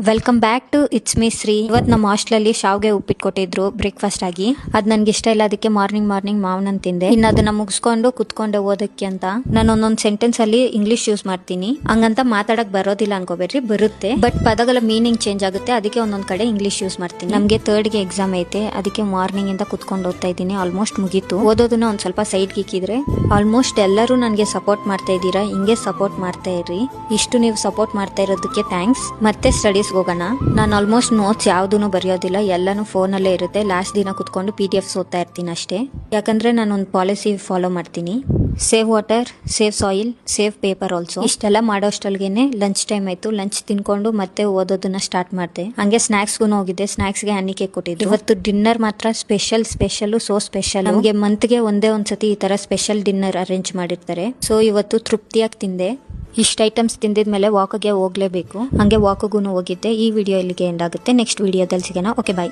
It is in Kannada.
Welcome back to it's me Shri. ಇವತ್ತು ನಮ್ಮ ಹಾಸ್ಟೆಲಲ್ಲಿ ಶಾವ್ಗೆ ಉಪ್ಪಿಟ್ಟು ಕೊಟ್ಟಿದ್ರು ಬ್ರೇಕ್ಫಾಸ್ಟ್ ಆಗಿ. ಅದ್ ನನ್ಗೆ ಇಷ್ಟ ಇಲ್ಲ, ಅದಕ್ಕೆ ಮಾರ್ನಿಂಗ್ ಮಾವನನ್ ತಿಂದೆ. ಇನ್ನು ಅದನ್ನ ಮುಗಿಸ್ಕೊಂಡು ಕುತ್ಕೊಂಡೆ ಓದಕ್ಕೆ ಅಂತ. ನಾನು ಒಂದೊಂದ್ ಸೆಂಟೆನ್ಸ್ ಅಲ್ಲಿ ಇಂಗ್ಲಿಷ್ ಯೂಸ್ ಮಾಡ್ತೀನಿ, ಹಂಗಂತ ಮಾತಾಡಕ್ ಬರೋದಿಲ್ಲ ಅನ್ಕೋಬೇಡ್ರಿ, ಬರುತ್ತೆ, ಬಟ್ ಪದಗಳ ಮೀನಿಂಗ್ ಚೇಂಜ್ ಆಗುತ್ತೆ, ಅದಕ್ಕೆ ಒಂದೊಂದ್ ಕಡೆ ಇಂಗ್ಲಿಷ್ ಯೂಸ್ ಮಾಡ್ತೀನಿ. ನಮ್ಗೆ ಥರ್ಡ್ಗೆ ಎಕ್ಸಾಮ್ ಐತೆ, ಅದಕ್ಕೆ ಮಾರ್ನಿಂಗ್ ಇಂದ ಕುತ್ಕೊಂಡು ಓದ್ತಾ ಇದ್ದೀನಿ. ಆಲ್ಮೋಸ್ಟ್ ಮುಗೀತು. ಓದೋದನ್ನ ಒಂದ್ ಸ್ವಲ್ಪ ಸೈಡ್ ಗೀಕಿದ್ರೆ ಆಲ್ಮೋಸ್ಟ್ ಎಲ್ಲರೂ ನನ್ಗೆ ಸಪೋರ್ಟ್ ಮಾಡ್ತಾ ಇದ್ದೀರಾ. ಹಿಂಗೆ ಸಪೋರ್ಟ್ ಮಾಡ್ತಾ ಇರ್ರಿ. ಇಷ್ಟು ನೀವು ಸಪೋರ್ಟ್ ಮಾಡ್ತಾ ಇರೋದಕ್ಕೆ ಥ್ಯಾಂಕ್ಸ್. ಮತ್ತೆ ಸ್ಟಡೀಸ್ ಹೋಗೋಣ. ನಾನು ಆಲ್ಮೋಸ್ಟ್ ನೋಟ್ಸ್ ಯಾವ್ದೂ ಬರೆಯೋದಿಲ್ಲ, ಎಲ್ಲಾನು ಫೋನ್ ಅಲ್ಲೇ ಇರುತ್ತೆ. ಲಾಸ್ಟ್ ದಿನ ಕುತ್ಕೊಂಡು PDF ಓದ್ತಾ ಇರ್ತೀನಿ ಅಷ್ಟೇ. ಯಾಕಂದ್ರೆ ನಾನು ಒಂದು ಪಾಲಿಸಿ ಫಾಲೋ ಮಾಡ್ತೀನಿ, save water, save soil, save paper also. ಇಷ್ಟೆಲ್ಲ ಮಾಡೋಷ್ಟಲ್ಗೆನೆ ಲಂಚ್ ಟೈಮ್ ಆಯ್ತು. ಲಂಚ್ ತಿನ್ಕೊಂಡು ಮತ್ತೆ ಓದೋದನ್ನ ಸ್ಟಾರ್ಟ್ ಮಾಡಿದೆ. ಹಂಗೆ ಸ್ನಾಕ್ಸ್ಗೂ ಹೋಗಿದ್ದೆ. ಸ್ನಾಕ್ಸ್ಗೆ ಹನಿ ಕೇಕ್ ಕೊಟ್ಟಿದ್ರು. ಇವತ್ತು ಡಿನ್ನರ್ ಮಾತ್ರ ಸ್ಪೆಷಲ್ ಸೋ ಸ್ಪೆಷಲ್. ನಮಗೆ ಮಂತ್ಗೆ ಒಂದೇ ಒಂದ್ಸತಿ ಈ ತರ ಸ್ಪೆಷಲ್ ಡಿನ್ನರ್ ಅರೇಂಜ್ ಮಾಡಿರ್ತಾರೆ. ಸೊ ಇವತ್ತು ತೃಪ್ತಿಯಾಗಿ ತಿಂದೆ. ಇಷ್ಟ ಐಟಮ್ಸ್ ತಿಂದಿದ್ಮೇಲೆ ವಾಕ್ಗೆ ಹೋಗ್ಲೇಬೇಕು. ಹಂಗೆ ವಾಕ್ಗೂ ಹೋಗಿದ್ದೆ. ಈ ವಿಡಿಯೋ ಇಲ್ಲಿಗೆ ಎಂಡ್ ಆಗುತ್ತೆ. ನೆಕ್ಸ್ಟ್ ವಿಡಿಯೋದಲ್ಲಿ ಸಿಗೋಣ. ಓಕೆ, ಬಾಯ್.